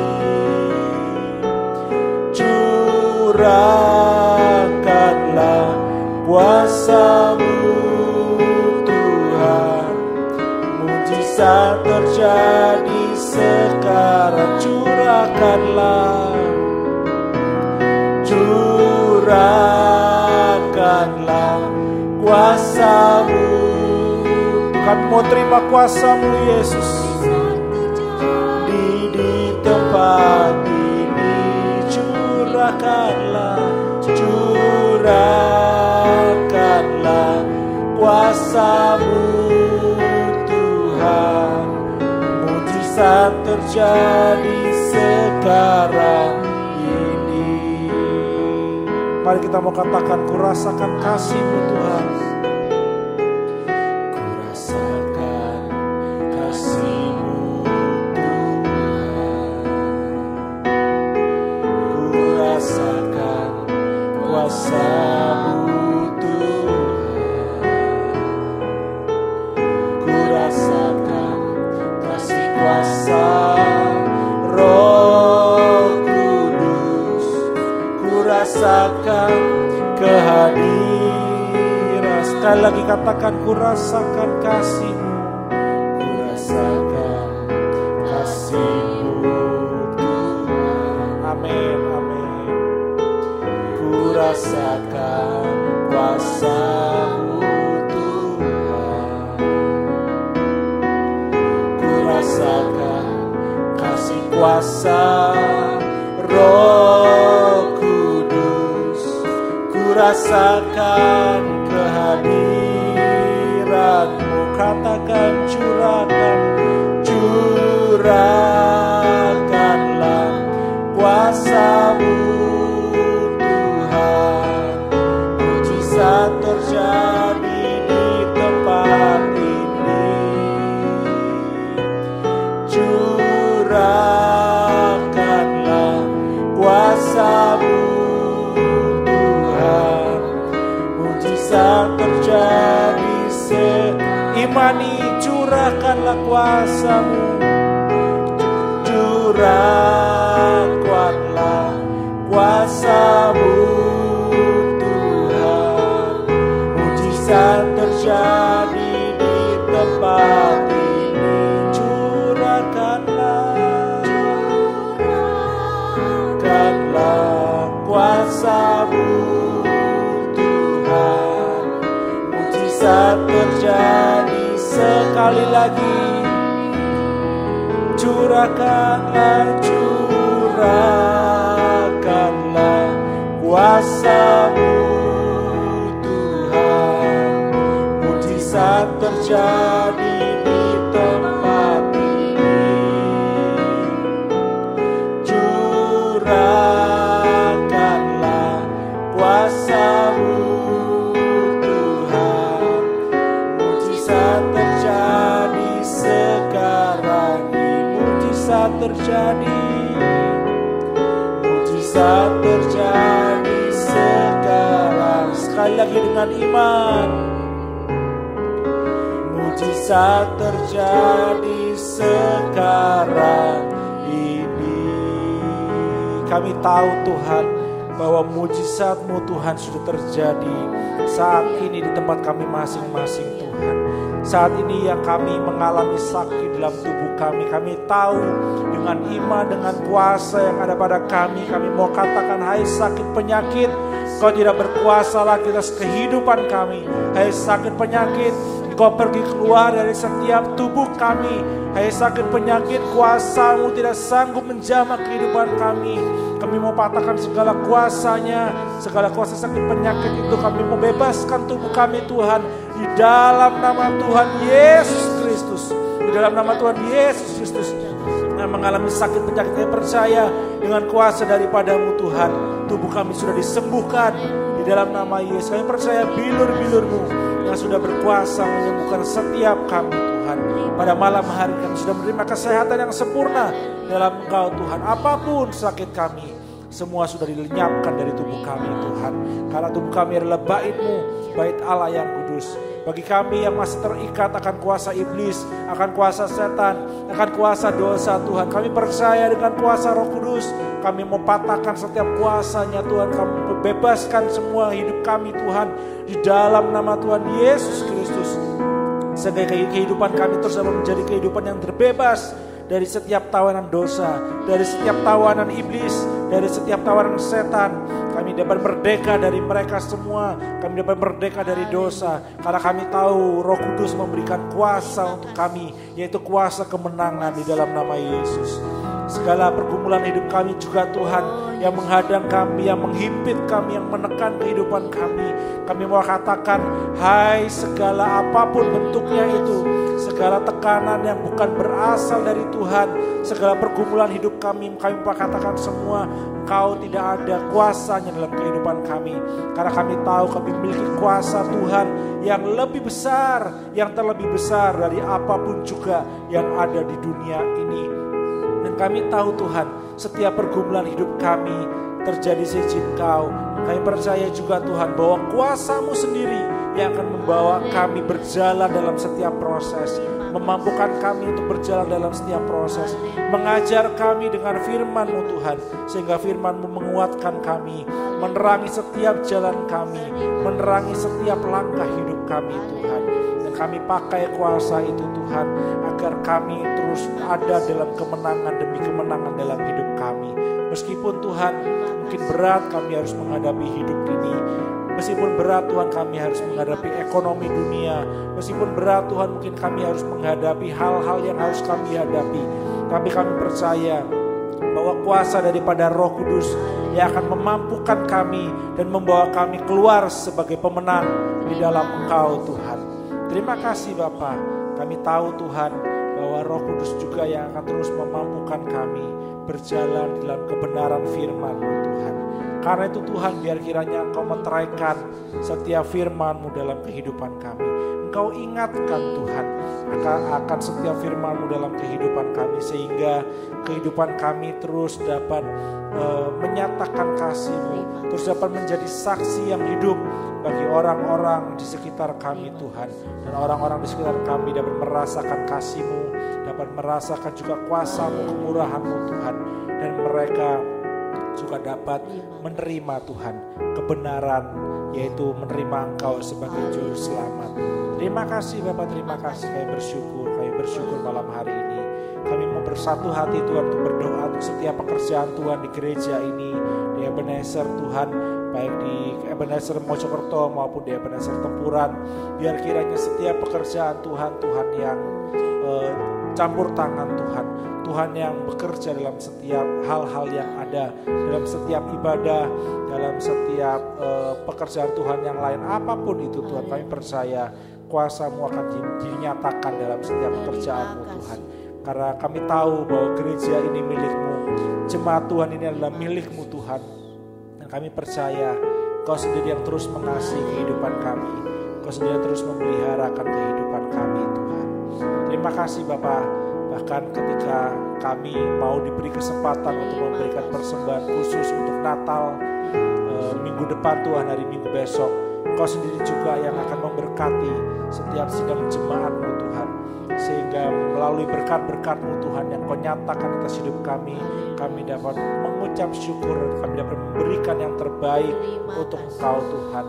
Curahkanlah kuasa-Mu Tuhan, mujizat terjadi sekarang. Curahkanlah kuasa-Mu. Kami mau terima kuasa-Mu Yesus di tempat ini. Curahkanlah kuasa-Mu Tuhan, mujizat terjadi sekarang ini. Mari kita mau katakan, ku rasakan kasih-Mu Tuhan. Ku rasakan kasih-Mu Tuhan. Ku rasakan kuasa-Mu Tuhan. Ku rasakan kasih kuasa Roh Kudus. Ku rasakan kehadiran. Sekali lagi katakan, ku rasakan kasih-Mu. Ku rasakan kasih-Mu Tuhan. Amin, amin. Ku rasakan kuasa-Mu Tuhan. Ku rasakan kasih kuasa Roh Kudus. Ku rasakan kehadiran-Mu. Katakan, curahkanlah kuasa-Mu Tuhan, mujizat terjadi di tempat ini. Curahkanlah kuasa-Mu Tuhan, mujizat terjadi imani. Curahkanlah kuasa-Mu. Curahkanlah kuasa-Mu Tuhan, mujizat terjadi di tempat ini. Curahkanlah kuasa-Mu Tuhan, mujizat terjadi. Sekali lagi, curahkanlah kuasa-Mu Tuhan, mujizat terjadi di tempat ini. Curahkanlah kuasa-Mu Tuhan, mujizat terjadi sekarang ini. Mujizat terjadi sekarang. Sekali lagi dengan iman. Mujizat terjadi sekarang ini. Kami tahu Tuhan bahwa mujizat-Mu Tuhan sudah terjadi saat ini di tempat kami masing-masing Tuhan. Saat ini yang kami mengalami sakit dalam tubuh kami tahu dengan iman, dengan kuasa yang ada pada kami mau katakan, hai sakit penyakit, Kau tidak berkuasa lagi atas kehidupan kami. Hai sakit penyakit, Kau pergi keluar dari setiap tubuh kami. Hai sakit penyakit, kuasa-Mu tidak sanggup menjamah kehidupan kami. Kami mau patahkan segala kuasanya, segala kuasa sakit penyakit itu. Kami mau bebaskan tubuh kami Tuhan, di dalam nama Tuhan Yesus Kristus. Di dalam nama Tuhan Yesus Kristus. Yang mengalami sakit penyakit, yang percaya dengan kuasa daripada-Mu Tuhan, tubuh kami sudah disembuhkan di dalam nama Yesus. Kami percaya bilur-bilur-Mu yang sudah berkuasa menyembuhkan setiap kami Tuhan. Pada malam hari kami sudah menerima kesehatan yang sempurna dalam Engkau Tuhan. Apapun sakit kami, semua sudah dilenyapkan dari tubuh kami Tuhan. Karena tubuh kami adalah bait-Mu, bait Allah yang kudus. Bagi kami yang masih terikat akan kuasa iblis, akan kuasa setan, akan kuasa dosa Tuhan, kami percaya dengan kuasa Roh Kudus, kami mau patahkan setiap kuasanya Tuhan. Kami bebaskan semua hidup kami Tuhan, di dalam nama Tuhan Yesus Kristus. Sehingga kehidupan kami terus dapat menjadi kehidupan yang terbebas dari setiap tawanan dosa, dari setiap tawanan iblis, dari setiap tawanan setan. Kami dapat merdeka dari mereka semua. Kami dapat merdeka dari dosa. Karena kami tahu Roh Kudus memberikan kuasa untuk kami, yaitu kuasa kemenangan di dalam nama Yesus. Segala pergumulan hidup kami juga Tuhan, yang menghadang kami, yang menghimpit kami, yang menekan kehidupan kami, kami mau katakan, hai segala apapun bentuknya itu, segala tekanan yang bukan berasal dari Tuhan, segala pergumulan hidup kami mau katakan semua, Engkau tidak ada kuasanya dalam kehidupan kami. Karena kami tahu kami memiliki kuasa Tuhan yang lebih besar, yang terlebih besar dari apapun juga yang ada di dunia ini. Dan kami tahu Tuhan, setiap pergumulan hidup kami terjadi seizin Kau. Kami percaya juga Tuhan bahwa kuasa-Mu sendiri yang akan membawa kami berjalan dalam setiap proses, memampukan kami untuk berjalan dalam setiap proses, mengajar kami dengan firman-Mu Tuhan, sehingga firman-Mu menguatkan kami, menerangi setiap jalan kami, menerangi setiap langkah hidup kami Tuhan. Dan kami pakai kuasa itu Tuhan, agar kami terus ada dalam kemenangan demi kemenangan dalam hidup kami. Meskipun Tuhan mungkin berat kami harus menghadapi hidup ini, meskipun berat Tuhan kami harus menghadapi ekonomi dunia, meskipun berat Tuhan mungkin kami harus menghadapi hal-hal yang harus kami hadapi, tapi kami percaya bahwa kuasa daripada Roh Kudus yang akan memampukan kami dan membawa kami keluar sebagai pemenang di dalam Engkau Tuhan. Terima kasih Bapa, kami tahu Tuhan bahwa Roh Kudus juga yang akan terus memampukan kami berjalan dalam kebenaran firman-Mu Tuhan. Karena itu Tuhan, biar kiranya Engkau meteraikan setiap firman-Mu dalam kehidupan kami. Engkau ingatkan Tuhan akan setiap firman-Mu dalam kehidupan kami, sehingga kehidupan kami terus dapat menyatakan kasih-Mu, terus dapat menjadi saksi yang hidup bagi orang-orang di sekitar kami Tuhan. Dan orang-orang di sekitar kami dapat merasakan kasih-Mu, dapat merasakan juga kuasa-Mu, kemurahan-Mu Tuhan. Dan mereka juga dapat menerima Tuhan kebenaran, yaitu menerima Engkau sebagai Juru Selamat. Terima kasih Bapak, terima kasih. Kami bersyukur malam hari ini. Kami mau bersatu hati Tuhan untuk berdoa untuk setiap pekerjaan Tuhan di gereja ini, di Ebenezer Tuhan, baik di Ebenezer Mojokerto maupun di Ebenezer Tempuran. Biar kiranya setiap pekerjaan Tuhan yang campur tangan Tuhan yang bekerja dalam setiap hal-hal yang ada, dalam setiap ibadah, dalam setiap pekerjaan Tuhan yang lain, apapun itu Tuhan, kami percaya kuasa-Mu akan dinyatakan dalam setiap pekerjaan-Mu Tuhan. Karena kami tahu bahwa gereja ini milik-Mu, jemaat Tuhan ini adalah milik-Mu Tuhan. Dan kami percaya Kau sendiri yang terus mengasihi kehidupan kami, Kau sendiri yang terus memeliharakan kehidupan kami Tuhan. Terima kasih Bapak. Bahkan ketika kami mau diberi kesempatan untuk memberikan persembahan khusus untuk Natal minggu depan Tuhan, hari Minggu besok, Engkau sendiri juga yang akan memberkati setiap sidang jemaat-Mu Tuhan, sehingga melalui berkat-berkat-Mu Tuhan yang Kau nyatakan atas hidup kami dapat mengucap syukur, kami dapat memberikan yang terbaik untuk Engkau Tuhan.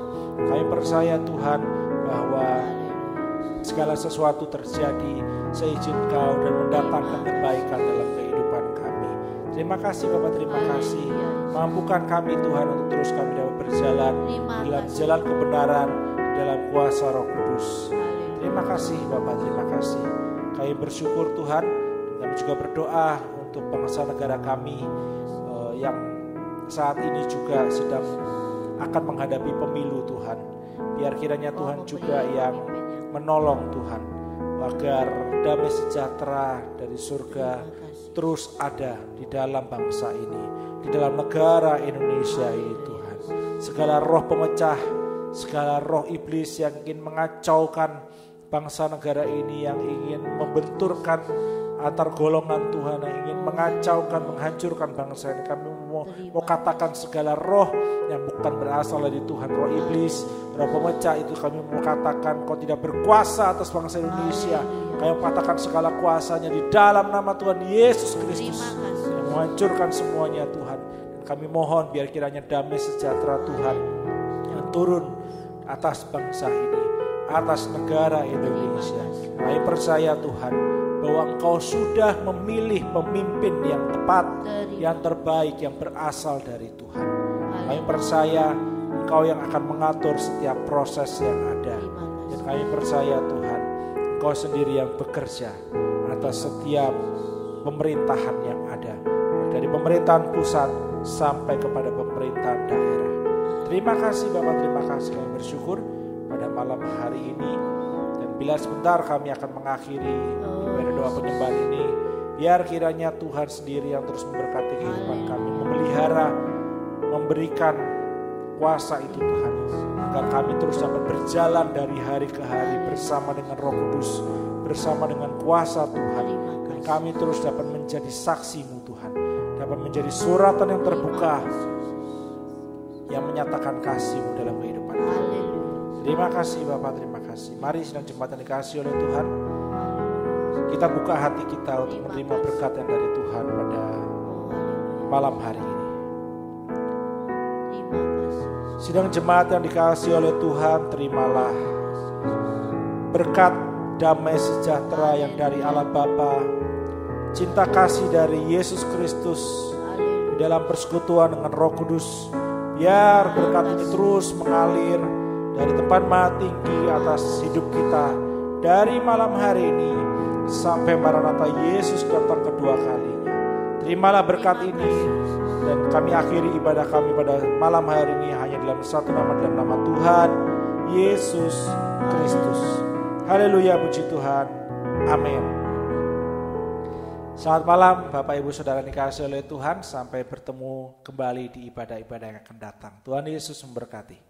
Kami percaya Tuhan bahwa segala sesuatu terjadi seizin Kau dan mendatangkan kebaikan dalam kehidupan kami. Terima kasih Bapak, terima kasih. Mampukan kami Tuhan untuk terus kami dapat berjalan dalam jalan kebenaran, dalam kuasa Roh Kudus. Terima kasih Bapak, terima kasih. Kami bersyukur Tuhan, dan kami juga berdoa untuk bangsa negara kami yang saat ini juga sedang akan menghadapi pemilu Tuhan. Biar kiranya Tuhan juga yang menolong Tuhan, agar damai sejahtera dari surga terus ada di dalam bangsa ini, di dalam negara Indonesia ini Tuhan. Segala roh pemecah, segala roh iblis yang ingin mengacaukan bangsa negara ini, yang ingin membenturkan antar golongan Tuhan yang ingin mengacaukan, menghancurkan bangsa ini. Kami mau katakan segala roh yang bukan berasal dari Tuhan, roh iblis, roh pemecah itu kami mau katakan kau tidak berkuasa atas bangsa Indonesia. Kami katakan segala kuasanya di dalam nama Tuhan Yesus Kristus yang menghancurkan semuanya Tuhan. Dan kami mohon biar kiranya damai sejahtera Tuhan yang turun atas bangsa ini, atas negara Indonesia. Kami percaya Tuhan bahwa Engkau sudah memilih pemimpin yang tepat, yang terbaik, yang berasal dari Tuhan. Kami percaya Engkau yang akan mengatur setiap proses yang ada. Dan kami percaya Tuhan, Engkau sendiri yang bekerja atas setiap pemerintahan yang ada, dari pemerintahan pusat sampai kepada pemerintahan daerah. Terima kasih Bapak, terima kasih. Kami bersyukur pada malam hari ini. Dan bila sebentar kami akan mengakhiri ibadah doa penyembahan ini, biar kiranya Tuhan sendiri yang terus memberkati kehidupan kami, memelihara, memberikan kuasa itu Tuhan, agar kami terus dapat berjalan dari hari ke hari bersama dengan Roh Kudus, bersama dengan kuasa Tuhan. Dan kami terus dapat menjadi saksi-Mu Tuhan, dapat menjadi suratan yang terbuka yang menyatakan kasih-Mu dalam kehidupan kami. Terima kasih Bapak, terima kasih. Mari sidang jemaat yang dikasihi oleh Tuhan, kita buka hati kita untuk menerima berkat yang dari Tuhan pada malam hari ini. Sidang jemaat yang dikasihi oleh Tuhan, terimalah berkat damai sejahtera yang dari Allah Bapa, cinta kasih dari Yesus Kristus di dalam persekutuan dengan Roh Kudus. Biar berkat ini terus mengalir dari tempat maha tinggi atas hidup kita dari malam hari ini sampai Maranatha Yesus datang kedua kalinya. Terimalah berkat ini dan kami akhiri ibadah kami pada malam hari ini hanya dalam satu nama, dalam nama Tuhan Yesus Kristus. Haleluya, puji Tuhan. Amin. Selamat malam Bapak Ibu Saudara dikasihi oleh Tuhan. Sampai bertemu kembali di ibadah-ibadah yang akan datang. Tuhan Yesus memberkati.